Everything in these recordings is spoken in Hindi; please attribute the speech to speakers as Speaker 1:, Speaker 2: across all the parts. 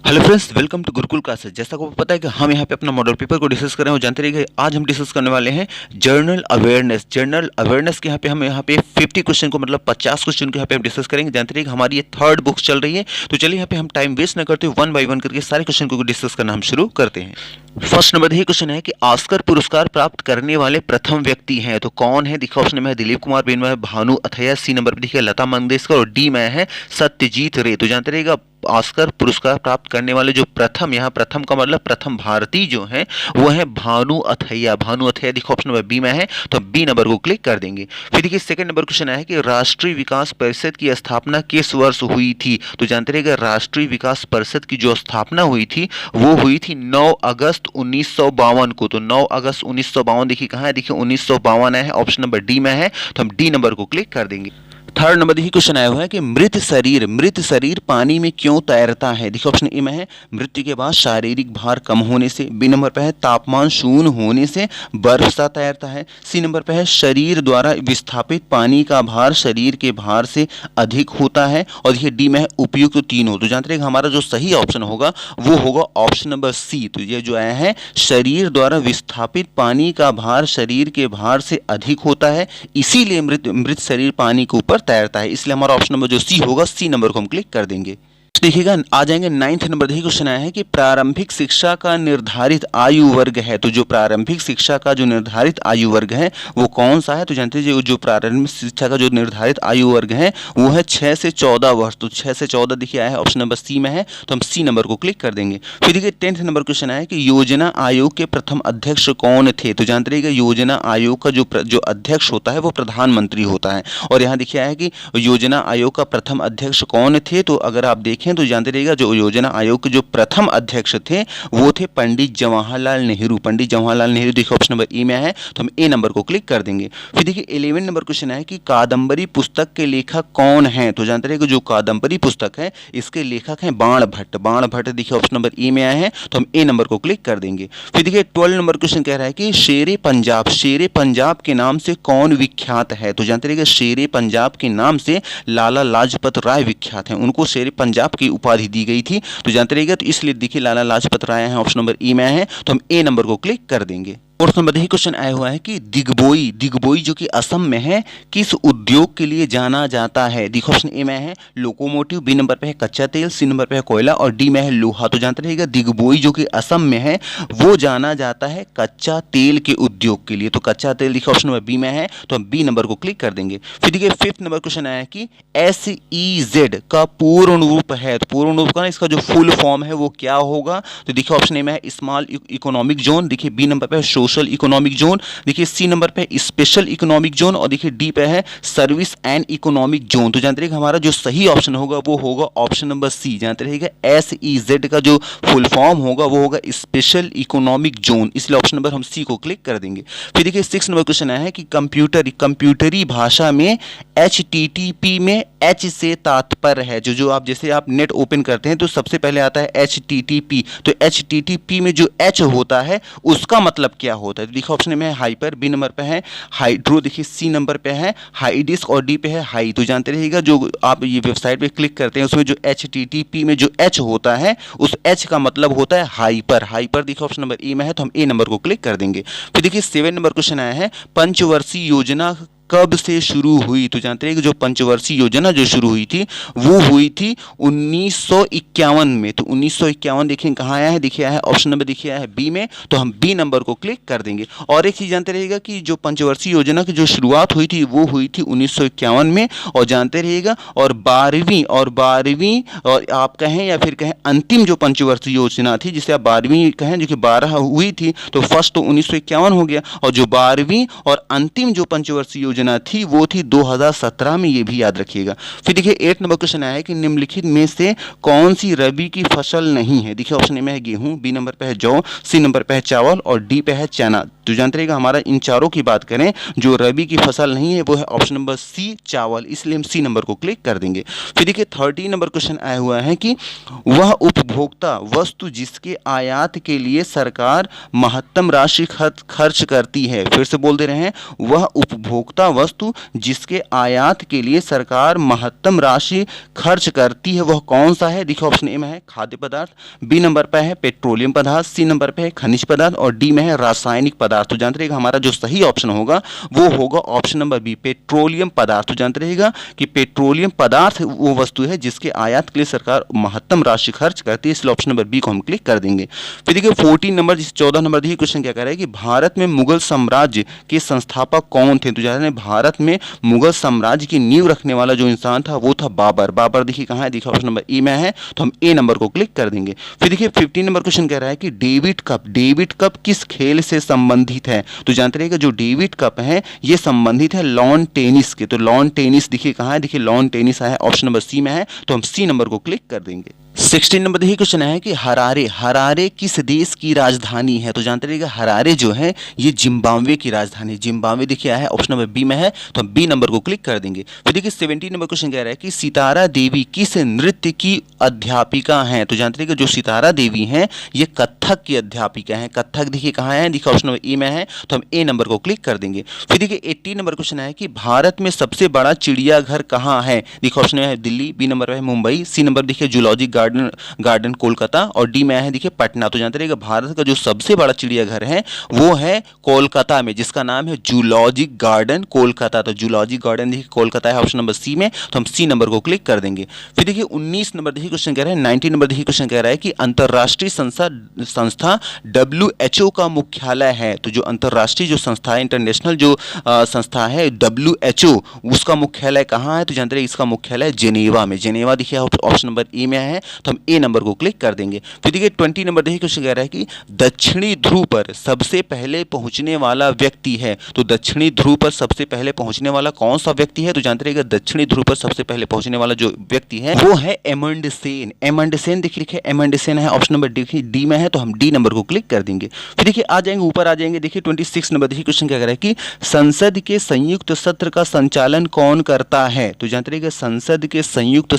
Speaker 1: Hello friends, welcome to Gurukul classes. जैसा को पता है कि हम यहाँ पे अपना मॉडल पेपर को डिस्कस कर रहे हैं और जानते रहिए आज हम डिस्कस करने वाले हैं जनरल अवेयरनेस के यहाँ पे 50 क्वेश्चन को मतलब 50 क्वेश्चन को यहाँ पे हम डिस्कस करेंगे। जानते रहिए हमारी ये थर्ड बुक चल रही है, तो चलिए यहाँ पे हम टाइम वेस्ट न करते वन बाय वन करके सारे क्वेश्चन को डिस्कस करना हम शुरू करते हैं। फर्स्ट नंबर यही क्वेश्चन है कि ऑस्कर पुरस्कार प्राप्त करने वाले प्रथम व्यक्ति हैं, तो कौन है? देखिए ऑप्शन में है दिलीप कुमार, बी में है भानु अथैया, सी नंबर पर देखिए लता मंगेशकर और डी में है सत्यजीत रे। तो जानते रहिएगा ऑस्कर पुरस्कार प्राप्त करने वाले जो प्रथम, यहाँ प्रथम का मतलब प्रथम भारतीय जो है वो है भानु अथैया। देखो ऑप्शन नंबर बी में है, तो बी नंबर को क्लिक कर देंगे। फिर देखिए सेकंड नंबर क्वेश्चन है कि राष्ट्रीय विकास परिषद की स्थापना किस वर्ष हुई थी? तो जानते रहिएगा राष्ट्रीय विकास परिषद की जो स्थापना हुई थी वो हुई थी 9 अगस्त 1952 को। तो 9 अगस्त 1952 देखिए कहाँ है, देखिए 1952 है, ऑप्शन नंबर डी में है, तो हम डी नंबर को क्लिक कर देंगे। थर्ड नंबर देखिए क्वेश्चन आया हुआ है कि मृत शरीर पानी में क्यों तैरता है? देखिए ऑप्शन ए में है मृत्यु के बाद शारीरिक भार कम होने से, बी नंबर पे है तापमान शून्य होने से बर्फ सा तैरता है, सी नंबर पे है शरीर द्वारा विस्थापित पानी का भार शरीर के भार से अधिक होता है, और देखिए डी में है उपयुक्त तो तीन हो। तो जानते हैं हमारा जो सही ऑप्शन होगा वो होगा ऑप्शन नंबर सी। तो ये जो आया है शरीर द्वारा विस्थापित पानी का भार शरीर के भार से अधिक होता है, इसीलिए मृत शरीर पानी के ऊपर तैरता है, इसलिए हमारा ऑप्शन नंबर जो सी होगा, सी नंबर को हम क्लिक कर देंगे। देखिएगा आ जाएंगे नाइन्थ नंबर। देखिए क्वेश्चन आया है कि प्रारंभिक शिक्षा का निर्धारित आयु वर्ग है, तो जो प्रारंभिक शिक्षा का जो निर्धारित आयु वर्ग है वो कौन सा है? तो जानते हैं जो प्रारंभिक शिक्षा का जो निर्धारित आयु वर्ग है वो है 6 से 14 वर्ष। तो 6 से 14 देखिए आया है, ऑप्शन नंबर सी में है, तो हम सी नंबर को क्लिक कर देंगे। फिर देखिए 10th नंबर क्वेश्चन आया कि योजना आयोग के प्रथम अध्यक्ष कौन थे? तो जानते रहिएगा योजना आयोग का जो अध्यक्ष होता है वो प्रधानमंत्री होता है, और यहाँ देखिए आया कि योजना आयोग का प्रथम अध्यक्ष कौन थे? तो अगर आप देखें तो जानते रहिएगा जो योजना आयोग के जो प्रथम अध्यक्ष थे वो थे पंडित जवाहरलाल नेहरू। देखिए ऑप्शन नंबर ई में है, तो हम ए नंबर को क्लिक कर देंगे। फिर देखिए 11 नंबर क्वेश्चन है कि कादंबरी पुस्तक के लेखक कौन है? तो जानते रहिएगा जो कादंबरी पुस्तक है इसके लेखक हैं बाण भट्ट। देखिए ऑप्शन नंबर ई में आया है, तो हम ए नंबर को क्लिक कर देंगे। फिर देखिए 12 नंबर क्वेश्चन कह रहा है कि शेरे पंजाब के नाम से कौन विख्यात है? तो जानते रहिएगा शेरे पंजाब के नाम से लाला लाजपत राय विख्यात हैं, उनको शेरे पंजाब की उपाधि दी गई थी। तो जानते रहिएगा तो इसलिए देखिए लाला लाजपत राय है, ऑप्शन नंबर ई में है, तो हम ए नंबर को क्लिक कर देंगे। फोर्थ नंबर देखिए क्वेश्चन आया हुआ है कि दिग्बोई जो कि असम में है किस उद्योग के लिए जाना जाता है? देखो ऑप्शन ए में है लोकोमोटिव, बी नंबर पे है कच्चा तेल, सी नंबर पे है कोयला और डी में है लोहा। तो जानते रहिएगा दिग्बोई जो कि असम में है वो जाना जाता है कच्चा तेल के उद्योग के लिए। तो कच्चा तेल देखिए ऑप्शन नंबर बी में है, तो हम बी नंबर को क्लिक कर देंगे। फिर देखिए 5th नंबर क्वेश्चन आया है कि SEZ का पूर्ण रूप है, तो पूर्ण रूप का इसका जो फुल फॉर्म है वो क्या होगा? तो देखिए ऑप्शन ए में है स्मॉल इकोनॉमिक जोन, देखिए बी नंबर पे है सोशल इकोनॉमिक जोन, देखिए सी नंबर पे स्पेशल इकोनॉमिक जोन और देखिए डी पे है सर्विस एंड इकोनॉमिक जोन। तो जानते रहिएगा हमारा जो सही ऑप्शन होगा वो होगा ऑप्शन नंबर सी। जानते रहिएगा SEZ का जो फुल फॉर्म होगा वो होगा स्पेशल इकोनॉमिक जोन, इसलिए ऑप्शन नंबर हम सी को क्लिक कर देंगे। फिर देखिए 6 नंबर क्वेश्चन आया है कि कंप्यूटरी भाषा में HTTP में H से तात्पर्य है, जो आप जैसे आप नेट ओपन करते हैं तो सबसे पहले आता है HTTP, तो HTTP में जो H होता है उसका मतलब क्या होता है? तो देखिए ऑप्शन में है हाइपर, बी नंबर पे है हाइड्रो, देखिए सी नंबर पे है हाई डिस्क और डी पे है हाई। तो जानते रहिएगा जो आप ये वेबसाइट पे क्लिक करते हैं उसमें जो HTTP में जो H होता है उस H का मतलब होता है हाइपर। देखिए ऑप्शन नंबर ई में है, तो हम ए नंबर को क्लिक कर देंगे। फिर देखिए 7 नंबर क्वेश्चन आया है पंचवर्षीय योजना कब से शुरू हुई? तो जानते हैं कि जो पंचवर्षीय योजना जो शुरू हुई थी वो हुई थी 1951 में। तो 1951 देखिए कहाँ आया है, देखिए आया है ऑप्शन नंबर देखिए आया है बी में, तो हम बी नंबर को क्लिक कर देंगे। और एक चीज जानते रहिएगा कि जो पंचवर्षीय योजना की जो शुरुआत हुई थी वो हुई थी 1951 में, और जानते रहिएगा और 12वीं और आप कहें या फिर कहें अंतिम जो पंचवर्षीय योजना थी जिसे आप 12वीं कहें, जो कि 12 हुई थी, तो फर्स्ट तो 1951 हो गया, और जो 12वीं और अंतिम जो पंचवर्षीय योजना थी वो थी 2017 में, ये भी याद रखिएगा। फिर देखिए 8 नंबर क्वेश्चन आया है कि निम्नलिखित में से कौन सी रबी की फसल नहीं है? देखिए ऑप्शन ए में है गेहूं, बी नंबर पे है जौ, सी नंबर पे है चावल और डी पे है चना। तो जानते रहिएगा हमारा इन चारों की बात करें जो रबी की फसल नहीं है वो है ऑप्शन नंबर सी चावल, इसलिए हम सी नंबर को क्लिक कर देंगे। फिर देखिए 13 नंबर क्वेश्चन आया हुआ है कि वह उपभोक्ता वस्तु जिसके आयात के लिए सरकार महत्तम राशि खर्च करती है, फिर से बोल दे रहे हैं, वह उपभोक्ता वस्तु जिसके आयात के लिए सरकार महत्तम राशि खर्च करती है वह कौन सा है। देखिए ऑप्शन ए में है खाद्य पदार्थ, बी नंबर पे है पेट्रोलियम पदार्थ, सी नंबर पे है खनिज पदार्थ और डी में है रासायनिक पदार्थ। तो जानते रहिएगा हमारा जो सही ऑप्शन होगा वो होगा ऑप्शन नंबर बी पेट्रोलियम पदार्थ। तो जानते रहिएगा कि पेट्रोलियम पदार्थ वो वस्तु है जिसके आयात के लिए सरकार महत्तम राशि खर्च करती है, इसलिए ऑप्शन नंबर बी को हम क्लिक कर देंगे। फिर देखिए 14 नंबर, जिस 14 नंबर देखिए क्वेश्चन क्या कह रहा है कि भारत में मुगल साम्राज्य के संस्थापक कौन थे। तो जानते हैं भारत में मुगल साम्राज्य की नींव रखने वाला जो इंसान था वो था बाबर। बाबर देखिए कहाँ है, देखिए ऑप्शन नंबर ए में है, तो हम ए नंबर को क्लिक कर देंगे। फिर देखिए 15 नंबर क्वेश्चन कह रहा है कि डेविड कप किस खेल से संबंधित है। तो जानते रहिएगा जो डेविड कप है ये संबंधित है लॉन टेनिस के। तो लॉन टेनिस देखिए कहाँ है, देखिए लॉन टेनिस है ऑप्शन नंबर सी में है, तो हम सी नंबर को क्लिक कर देंगे। 16 नंबर देखिए क्वेश्चन है कि हरारे किस देश की राजधानी है। तो जानते रहिएगा हरारे जो है ये जिम्बाब्वे की राजधानी, जिम्बाब्वे देखिए है ऑप्शन नंबर बी में है, तो हम बी नंबर को क्लिक कर देंगे। फिर देखिए 17 नंबर क्वेश्चन कह रहा है कि सितारा देवी किस नृत्य की अध्यापिका हैं। तो जानते रहिएगा जो सितारा देवी हैं ये कथक की अध्यापिका हैं। कथक देखिए कहाँ है, देखिए ऑप्शन नंबर ए में है, तो हम ए नंबर को क्लिक कर देंगे। फिर देखिए 18 नंबर क्वेश्चन है कि भारत में सबसे बड़ा चिड़ियाघर कहाँ है। देखिए ऑप्शन है दिल्ली, बी नंबर है मुंबई, सी नंबर देखिए जूलॉजिक गार्डन कोलकाता और डी में है देखिए पटना। तो जानते रहिएगा भारत का जो सबसे बड़ा चिड़ियाघर है वो है कोलकाता में, जिसका नाम है जूलॉजिक गार्डन कोलकाता। तो जूलॉजिक गार्डन देखिए कोलकाता है ऑप्शन नंबर सी में, तो हम सी नंबर को क्लिक कर देंगे। फिर देखिए 19 नंबर देखिए क्वेश्चन कह रहा है, 19 नंबर देखिए क्वेश्चन कह रहा है कि अंतरराष्ट्रीय संस्था WHO का मुख्यालय है। तो जो अंतरराष्ट्रीय जो संस्था है, इंटरनेशनल जो संस्था है WHO, उसका मुख्यालय कहाँ है। तो जानते रहिए इसका मुख्यालय जेनेवा में, जेनेवा देखिए ऑप्शन नंबर ए में है, तो हम ए नंबर को क्लिक कर देंगे। फिर देखिए 20 नंबर देखिए क्वेश्चन कह रहा है कि दक्षिणी ध्रुव पर सबसे पहले पहुंचने वाला व्यक्ति है। तो दक्षिणी ध्रुव पर सबसे पहले पहुंचने वाला कौन सा व्यक्ति है। तो जानते रहिएगा दक्षिणी ध्रुव पर सबसे पहले पहुंचने वाला जो व्यक्ति है वो है एमंड सेन। एमंड सेन देखिए एमंड सेन है ऑप्शन नंबर डी में है, तो हम डी नंबर को क्लिक कर देंगे। फिर देखिए आ जाएंगे ऊपर आ जाएंगे, देखिए 26 नंबर देखिए क्वेश्चन क्या कह रहा है कि संसद के संयुक्त सत्र का संचालन कौन करता है। तो जानते रहिएगा संसद के संयुक्त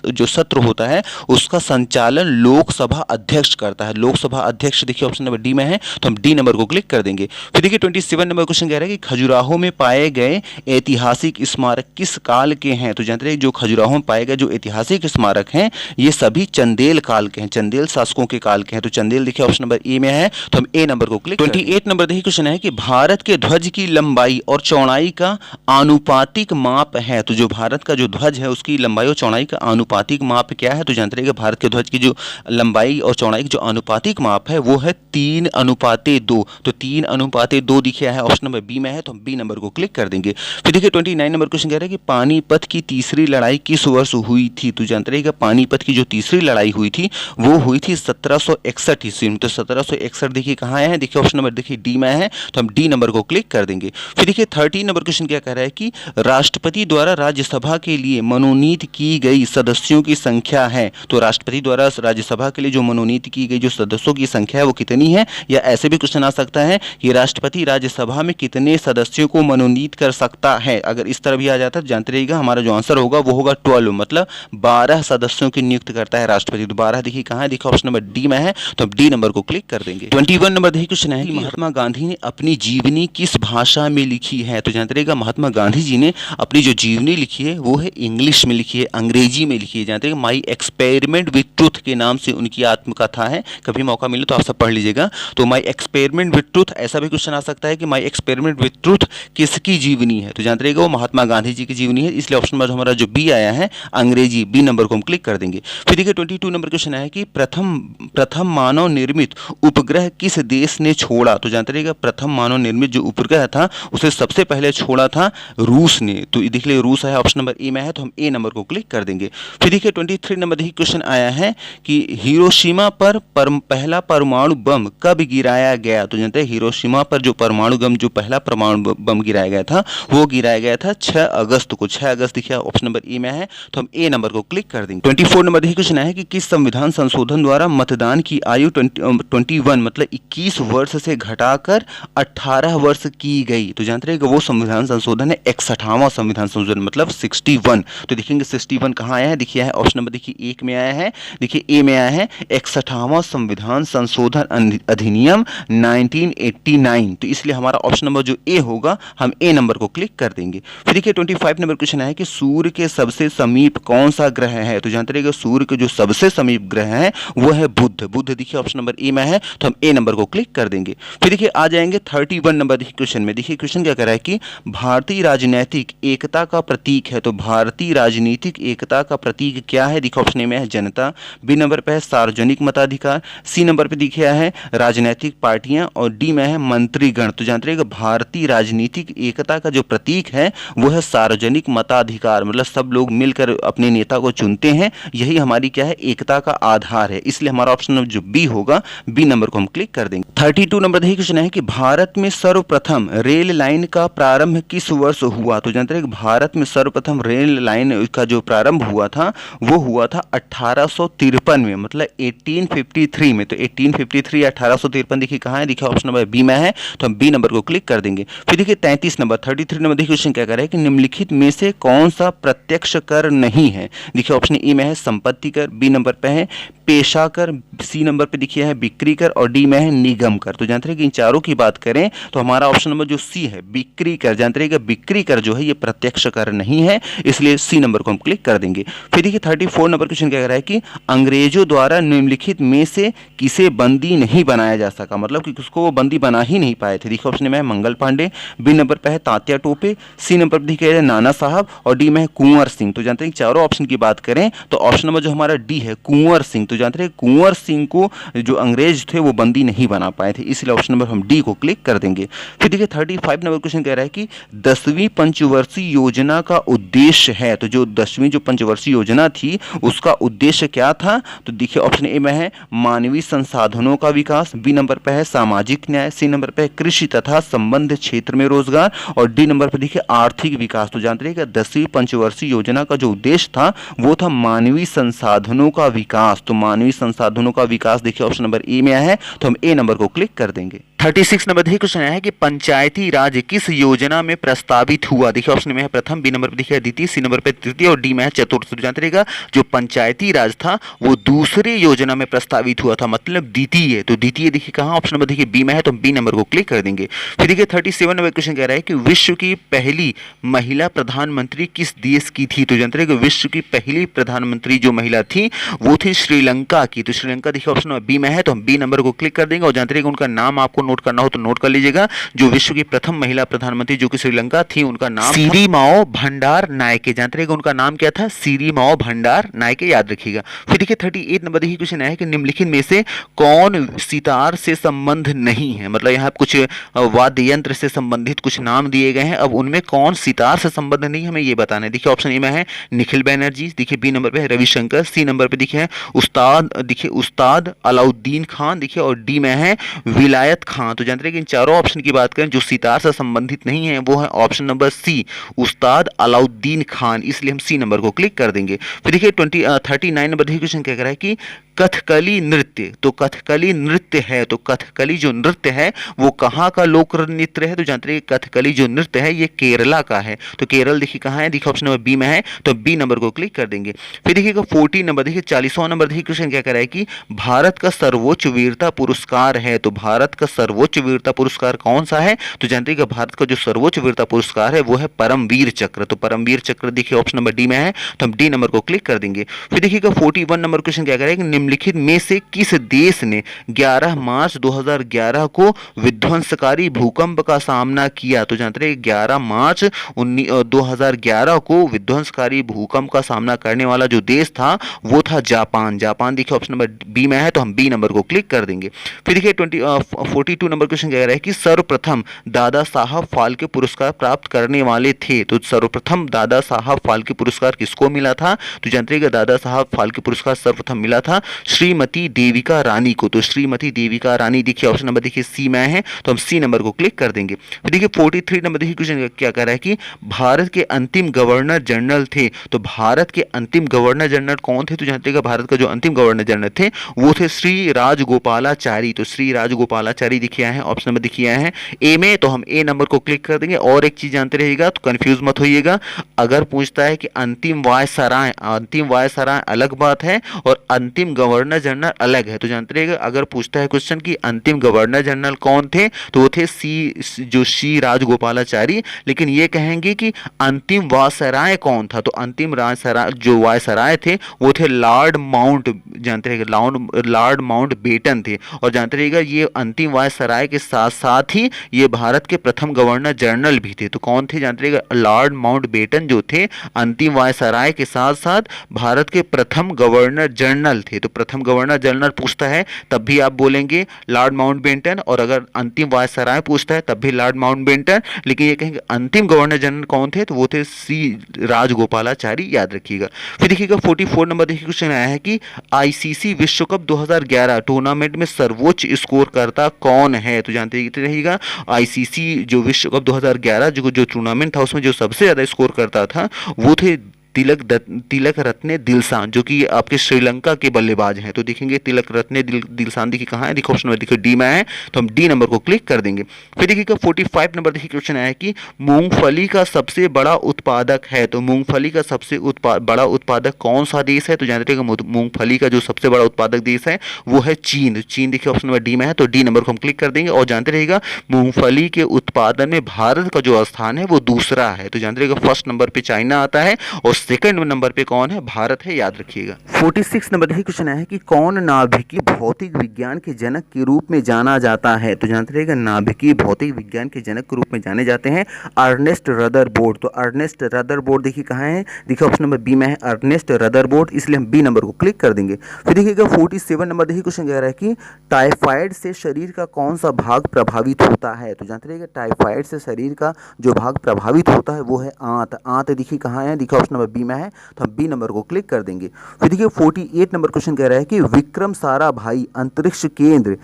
Speaker 1: जो सत्र होता है उसका संचालन लोकसभा अध्यक्ष करता है। लोकसभा अध्यक्ष देखिए ऑप्शन नंबर डी में है, तो हम डी नंबर को क्लिक कर देंगे। फिर देखिए 27 नंबर क्वेश्चन कह रहा है कि खजुराहो में पाए गए ऐतिहासिक स्मारक किस काल के हैं। तो जानते रहिए जो खजुराहो में पाए गए जो ऐतिहासिक स्मारक हैं ये सभी चंदेल काल के हैं, चंदेल शासकों के काल के हैं। तो चंदेल देखिए ऑप्शन नंबर ए में है, तो हम ए नंबर को क्लिक। 28 नंबर देखिए क्वेश्चन है कि भारत के ध्वज की लंबाई और चौड़ाई का आनुपातिक माप है। तो जो भारत का जो ध्वज है उसकी लंबाई और चौड़ाई का आनुपातिक माप क्या है। तो जानते रहिएगा भारत के ध्वज की जो लंबाई और चौड़ाई की जो आनुपातिक माप है वो है 3:2। तो 3:2 दिखा है ऑप्शन नंबर बी में है, तो हम बी नंबर को क्लिक कर देंगे। फिर देखिए 29 नंबर क्वेश्चन कह रहा है कि पानीपत की तीसरी लड़ाई किस वर्ष हुई थी। तो जानते रहिएगा पानीपत की जो तीसरी लड़ाई हुई थी वो हुई थी 1761 ईस्वी में। तो 1761 देखिए कहाँ है, देखिए ऑप्शन नंबर देखिए डी में है, तो हम डी नंबर को क्लिक कर देंगे। फिर देखिए 30 नंबर क्वेश्चन क्या कह रहा है कि राष्ट्रपति द्वारा राज्यसभा के लिए मनोनीत की गई सदस्यों की संख्या है। तो राष्ट्रपति द्वारा राज्यसभा के लिए जो मनोनीत की गई जो सदस्यों की संख्या है वो कितनी है, या ऐसे भी क्वेश्चन आ सकता है कि राष्ट्रपति राज्यसभा में कितने सदस्यों को मनोनीत कर सकता है। अगर इस तरह भी आ जाता है तो जानते रहिएगा हमारा जो आंसर होगा वो होगा 12, मतलब 12 सदस्यों की नियुक्त करता है राष्ट्रपति। तो 12 देखिए कहाँ है, देखिए ऑप्शन नंबर डी में है, तो हम डी नंबर को क्लिक कर देंगे। 21 नंबर देखिए क्वेश्चन है कि महात्मा गांधी ने अपनी जीवनी किस भाषा में लिखी है। तो जानते रहिएगा महात्मा गांधी जी ने अपनी जो जीवनी लिखी है वो है इंग्लिश में लिखी है, अंग्रेजी में लिखी है। जानते हैं माई एक्सपेरिमेंट विथ ट्रूथ के नाम से उनकी आत्मकथा है, कभी मौका मिले तो आप सब पढ़ लीजिएगा। तो माई एक्सपेरिमेंट विथ ट्रूथ, ऐसा भी क्वेश्चन आ सकता है कि माई एक्सपेरिमेंट विथ ट्रूथ किसकी जीवनी है। तो जानते रहिएगा वो महात्मा गांधी जी की जीवनी है, इसलिए ऑप्शन नंबर हमारा जो बी आया है अंग्रेजी, बी नंबर को हम क्लिक कर देंगे। फिर देखिए 22 नंबर क्वेश्चन है कि प्रथम मानव निर्मित उपग्रह किस देश ने छोड़ा। तो जानते रहिएगा प्रथम मानव निर्मित जो उपग्रह था उसे सबसे पहले छोड़ा था रूस ने। तो देखिए रूस है ऑप्शन नंबर ए में है, तो हम ए नंबर को क्लिक कर देंगे। फिर देखिए 23 नंबर देखिए देखिए क्वेश्चन आया है कि हिरोशिमा पर पहला परमाणु बम कब गिराया गया। तो जानते हैं हिरोशिमा पर जो परमाणु बम जो पहला परमाणु बम गिराया गया था वो गिराया गया था 6 अगस्त को। 6 अगस्त देखिए ऑप्शन नंबर ए में है, तो हम ए नंबर को क्लिक कर देंगे। 24 नंबर देखिए क्वेश्चन है कि किस संविधान संशोधन द्वारा मतदान की आयु 21 मतलब 21 वर्ष से घटाकर 18 वर्ष की गई। तो जानते हैं कि वो संविधान संशोधन है 61वां संविधान संशोधन मतलब 61। तो देखेंगे 61 कहाँ आया है, देखिए है ऑप्शन नंबर देखिए एक में आया है, देखिए ए में आया है 61वां संविधान संशोधन अधिनियम 1989। तो इसलिए हमारा ऑप्शन नंबर जो ए होगा हम ए नंबर को क्लिक कर देंगे। फिर देखिए 25 नंबर क्वेश्चन है कि सूर्य के सबसे समीप कौन सा ग्रह है। तो जानते रहिएगा सूर्य के जो सबसे समीप ग्रह है वो है बुध। बुध देखिए ऑप्शन नंबर ए में है, तो हम ए नंबर को क्लिक कर देंगे। फिर देखिए आ जाएंगे 31 नंबर देखिए क्वेश्चन में। देखिए क्वेश्चन क्या कह रहा है कि भारतीय राजनीतिक एकता का प्रतीक है। तो भारतीय राजनीतिक एकता का प्रतीक क्या है, देखिए ऑप्शन ए में है जनता, बी नंबर पे है सार्वजनिक मताधिकार, सी नंबर पे दिखा है राजनीतिक पार्टियां और डी में है मंत्रीगण। तो जानते रहिएगा भारतीय राजनीतिक एकता का जो प्रतीक है वो है सार्वजनिक मताधिकार, मतलब सब लोग मिलकर अपने नेता को चुनते हैं, यही हमारी क्या है एकता का आधार है। इसलिए हमारा ऑप्शन नंबर जो बी होगा बी नंबर को हम क्लिक कर देंगे। 32 नंबर देखिए क्वेश्चन है कि भारत में सर्वप्रथम रेल लाइन का प्रारंभ किस वर्ष हुआ। तो जानते हैं कि भारत में सर्वप्रथम रेल लाइन का जो प्रारंभ हुआ था वो हुआ था 1853 में मतलब 1853 में। तो 1853 या 1853 देखिए कहाँ है, देखिए ऑप्शन नंबर बी में है, तो हम बी नंबर को क्लिक कर देंगे। फिर देखिए 33 नंबर 33 नंबर देखिए क्वेश्चन क्या कर रहा है कि निम्नलिखित में से कौन सा प्रत्यक्ष कर नहीं है। देखिए ऑप्शन ए में है संपत्ति कर, बी नंबर पे है पेशा कर, सी नंबर पे देखिए है बिक्री कर और डी में है निगम कर। तो जानते हैं कि इन चारों की बात करें तो हमारा ऑप्शन नंबर जो सी है बिक्री कर, जानते हैं कि बिक्री कर जो है ये प्रत्यक्ष कर नहीं है, इसलिए सी नंबर को हम क्लिक कर देंगे। फिर देखिए 34 नंबर क्वेश्चन क्या कह रहा है कि अंग्रेजों द्वारा निम्नलिखित में से किसे बंदी नहीं बनाया जा सका, मतलब कि उसको वो बंदी बना ही नहीं पाए थे। देखिए ऑप्शन में है मंगल पांडे, बी नंबर पे है तात्या टोपे, सी नंबर पे देखिए है नाना साहब और डी में है कुंवर सिंह। तो जानते हैं चारों ऑप्शन की बात करें तो ऑप्शन नंबर जो हमारा डी है कुंवर सिंह। तो जानते हैं कुंवर सिंह को जो अंग्रेज थे वो बंदी नहीं बना पाए थे, इसलिए ऑप्शन नंबर हम डी को क्लिक कर देंगे। फिर देखिए 35 नंबर क्वेश्चन कह रहा है कि 10वीं पंचवर्षीय योजना का उद्देश्य है। तो जो 10वीं जो पंचवर्षीय योजना थी उसका उद्देश्य क्या था। तो देखिए ऑप्शन ए में है मानवीय संसाधनों का विकास, बी नंबर पे है सामाजिक न्याय, सी नंबर पे है कृषि तथा संबंध क्षेत्र में रोजगार और डी नंबर पे देखिए आर्थिक विकास। तो जानते हैं कि 10वीं पंचवर्षीय योजना का जो उद्देश्य था वो था मानवीय संसाधनों का विकास। तो मानवीय संसाधनों का विकास देखिए ऑप्शन नंबर ए में है, तो हम ए नंबर को क्लिक कर देंगे। 36 नंबर देखिए क्वेश्चन है कि पंचायती राज किस योजना में प्रस्तावित हुआ। देखिए ऑप्शन में है प्रथम, बी नंबर पे देखिए द्वितीय, सी नंबर पे तृतीय और डी में है चतुर्थ। तो जानते रहिएगा जो पंचायती राज था वो दूसरी योजना में प्रस्तावित हुआ था, मतलब द्वितीय। तो द्वितीय देखिए कहाँ, ऑप्शन नंबर देखिए बी में है, तो हम बी नंबर को क्लिक कर देंगे। फिर देखिए 37 नंबर क्वेश्चन कह रहा है कि विश्व की पहली महिला प्रधानमंत्री किस देश की थी। तो जानते रहिएगा विश्व की पहली प्रधानमंत्री जो महिला थी वो थी श्रीलंका की। तो श्रीलंका देखिए ऑप्शन नंबर बी में है, तो हम बी नंबर को क्लिक कर देंगे। और जानते रहिएगा उनका नाम आपको नोट करना हो तो नोट कर लीजिएगा। जो विश्व की प्रथम महिला प्रधानमंत्री जो कि श्रीलंका थी उनका नाम सिरिमाओ भंडार नायके। जानते रहिएगा उनका नाम क्या था, सिरिमाओ भंडार नायके, याद रखिएगा। फिर देखिए 38 नंबर देखिए क्वेश्चन है कि निम्नलिखित में से कौन सितार से संबंध नहीं है। मतलब यहाँ कुछ वाद्य यंत्र से संबंधित कुछ नाम दिए गए हैं, अब उनमें कौन सितार से संबंध नहीं हमें ये बताना है। देखिए ऑप्शन ए में है निखिल बैनर्जी, देखिए बी नंबर पे है रविशंकर, सी नंबर पे देखिए उस्ताद अलाउद्दीन खान देखिए और डी में है विलायत खान। तो जानते हैं कि इन चारों ऑप्शन की बात करें जो सितार से संबंधित नहीं है वो है ऑप्शन नंबर सी उस्ताद अलाउद्दीन खान, इसलिए हम सी नंबर को क्लिक कर देंगे। फिर देखिए 39 नंबर देखिए क्वेश्चन क्या कह रहा है कि कथकली नृत्य, तो कथकली नृत्य है, तो कथकली जो नृत्य है वो कहाँ का लोक नृत्य है। तो जानते हैं कथकली जो नृत्य है ये केरला का है। तो केरल देखिए कहाँ है, देखिए ऑप्शन नंबर बी में है, तो बी नंबर को क्लिक कर देंगे। फिर देखिएगा 40 नंबर देखिए 40वां नंबर देखिए क्वेश्चन क्या कह रहा है कि भारत का सर्वोच्च वीरता पुरस्कार है। तो भारत का सर्वोच्च वीरता पुरस्कार कौन सा है। तो जानते हैं कि भारत का जो सर्वोच्च वीरता पुरस्कार है वो है परमवीर चक्र। तो परमवीर चक्र देखिए ऑप्शन नंबर डी में है, तो हम डी नंबर को क्लिक कर देंगे। फिर देखिएगा 41 नंबर क्वेश्चन क्या कह रहा है कि निम्नलिखित में से किस देश ने 11 मार्च 2011 को विध्वंसकारी भूकंप का सामना किया। तो जानते हैं 11 मार्च 2011 को विध्वंसकारी भूकंप का सामना करने वाला जो देश था वो था जापान। जापान देखिए ऑप्शन नंबर बी में है, तो हम बी नंबर को क्लिक कर देंगे। फिर देखिए 42 42 नंबर क्वेश्चन कह रहा है कि सर्वप्रथम दादा साहब फाल्के पुरस्कार प्राप्त करने वाले थे। तो सर्वप्रथम दादा साहब फाल्के पुरस्कार किसको मिला था? तो जानते हैं कि दादा साहब फाल्के पुरस्कार सर्वप्रथम मिला था श्रीमती देविका रानी को। तो श्रीमती देविका रानी देखिए ऑप्शन नंबर देखिए सी में है, तो हम सी नंबर को क्लिक कर देंगे। फिर देखिए 43 नंबर देखिए क्वेश्चन क्या कह रहा है कि भारत के अंतिम गवर्नर जनरल थे। तो भारत के अंतिम गवर्नर जनरल कौन थे? तो जानते हैं भारत का जो अंतिम गवर्नर जनरल थे वो थे श्री राजगोपालाचारी। तो श्री राजगोपालाचारी देखिए है, ऑप्शन नंबर देखिए है ए में, तो हम ए नंबर को क्लिक कर देंगे। और एक चीज जानते रहिएगा तो कंफ्यूज मत होइएगा, अगर पूछता है कि अंतिम वायसराय अलग बात है और अंतिम गवर्नर जनरल अलग है। तो जानते रहिएगा अगर पूछता है क्वेश्चन कि अंतिम गवर्नर जनरल कौन थे तो वो थे श्री राजगोपालाचारी, लेकिन ये कहेंगे कि अंतिम वायसराय कौन था? तो अंतिम वायसराय थे वो थे लॉर्ड माउंट, जानते रहिएगा लॉर्ड माउंट बेटन थे। और जानते रहिएगा ये अंतिम वायसराय के साथ साथ ही ये भारत के प्रथम गवर्नर जनरल भी थे। तो कौन थे? जानते रहिएगा लॉर्ड माउंट बेटन जो थे अंतिम वायसराय के साथ साथ भारत के प्रथम गवर्नर जनरल थे। तो प्रथम गवर्नर जनरल पूछता है तब भी आप बोलेंगे लॉर्ड माउंट बेटन, और अगर अंतिम वायसराय पूछता है तब भी लॉर्ड माउंट बेटन, लेकिन ये कहेंगे अंतिम गवर्नर जनरल कौन थे? तो वो थे सी राजगोपालाचारी, याद रखिएगा। फिर देखिएगा 44 नंबर देखिए क्वेश्चन आया है कि आईसीसी विश्व कप 2011 टूर्नामेंट में सर्वोच्च स्कोर करता कौन है? तो जानते रहिएगा आईसीसी जो विश्व कप 2011 जो टूर्नामेंट था उसमें जो सबसे ज्यादा स्कोर करता था वो थे तिलक रत्ने दिलशान, जो कि आपके श्रीलंका के बल्लेबाज हैं। तो देखेंगे तिलक रत्ने दिलशान देखिए कहाँ है, देखिए ऑप्शन नंबर देखिए डी में है, तो हम डी नंबर को क्लिक कर देंगे। फिर देखिएगा 45 नंबर देखिए क्वेश्चन आया कि मूंगफली का सबसे बड़ा उत्पादक है। तो मूंगफली का सबसे बड़ा उत्पादक कौन सा देश है? तो जानते हैं मूंगफली का जो सबसे बड़ा उत्पादक देश है वो है चीन। चीन देखिए ऑप्शन नंबर डी में है, तो डी नंबर को हम क्लिक कर देंगे। और जानते रहिएगा मूंगफली के उत्पादन में भारत का जो स्थान है वो दूसरा है। तो जानते रहिएगा फर्स्ट नंबर पे चाइना आता है और सेकंड नंबर पे कौन है? भारत है, याद रखिएगा। 46 नंबर देखिए क्वेश्चन है कि कौन नाभिकीय भौतिक विज्ञान के जनक के रूप में जाना जाता है? तो जानते रहिएगा नाभिकीय भौतिक विज्ञान के जनक के रूप में जाने जाते हैं अर्नेस्ट रदरफोर्ड। तो अर्नेस्ट रदरफोर्ड देखिए कहाँ है, देखिए ऑप्शन नंबर बी में है अर्नेस्ट रदरफोर्ड, इसलिए हम बी नंबर को क्लिक कर देंगे। फिर देखिएगा 47 नंबर देखिए क्वेश्चन कह रहा है कि टाइफाइड से शरीर का कौन सा भाग प्रभावित होता है? तो जानते रहिएगा टाइफाइड से शरीर का जो भाग प्रभावित होता है वो है आंत। आंत देखिए कहाँ है, देखिए ऑप्शन नंबर बी में है, तो हम बी नंबर को क्लिक कर देंगे। फिर देखिए 48 नंबर क्वेश्चन कह रहा है कि विक्रम साराभाई अंतरिक्ष केंद्र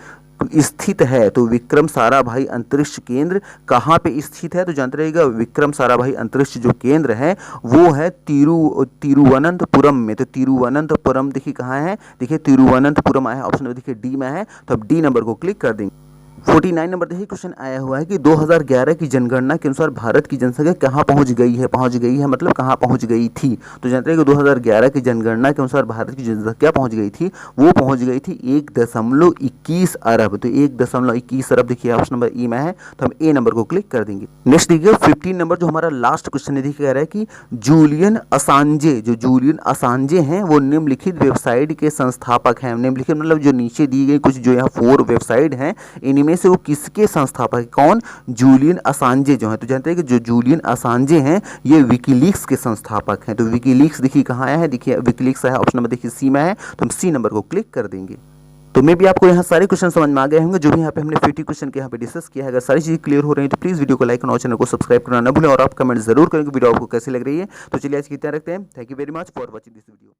Speaker 1: स्थित है। तो विक्रम साराभाई अंतरिक्ष केंद्र कहाँ पे स्थित है? तो जानते रहिएगा विक्रम साराभाई अंतरिक्ष जो केंद्र है वो है तिरुवनंतपुरम में। तो तिरुवनंतपुरम देखिए कहाँ है, देखिए तिरुवनंतपुरम आया, ऑप्शन देखिए डी में है, तो अब डी नंबर को क्लिक कर देंगे। 49 नंबर देखिए क्वेश्चन आया हुआ है कि 2011 की जनगणना के अनुसार भारत की जनसंख्या कहाँ पहुंच गई है मतलब कहाँ पहुंच गई थी? तो जानते हैं कि 2011 की जनगणना के अनुसार भारत की जनसंख्या पहुंच गई थी, वो पहुंच गई थी 1.21 अरब। तो 1.21 अरब देखिए ऑप्शन नंबर ई में है, तो हम ए नंबर को क्लिक कर देंगे। नेक्स्ट देखिए 15 नंबर जो हमारा लास्ट क्वेश्चन है देखिए कह रहा है कि जूलियन असांजे हैं वो निम्नलिखित वेबसाइट के संस्थापक हैं। निम्नलिखित मतलब जो नीचे दी गई कुछ जो यहाँ 4 वेबसाइट हैं इनमें से वो किसके संस्थापक है? कौन? जूलियन असांजे जो है। तो जानते हैं कि जो जूलियन असांजे हैं ये विकीलीक्स के संस्थापक हैं। तो विकीलीक्स देखिए कहाँ आया है, देखिए विकीलीक्स है, ऑप्शन नंबर देखिए सी में है, तो हम सी नंबर को क्लिक कर देंगे। तो मे भी आपको यहाँ सारे क्वेश्चन समझ में आ गए होंगे जो भी यहाँ पे हमने 50 क्वेश्चन के यहाँ पे डिस्कस किया है। अगर सारी चीज़ें क्लियर हो रही है तो प्लीज़ वीडियो को लाइक और चैनल को सब्सक्राइब करना ना भूलें, और आप कमेंट जरूर करें कि वीडियो आपको कैसी लग रही है। तो चलिए आज की तरह रखते हैं। Thank you very much for watching this video.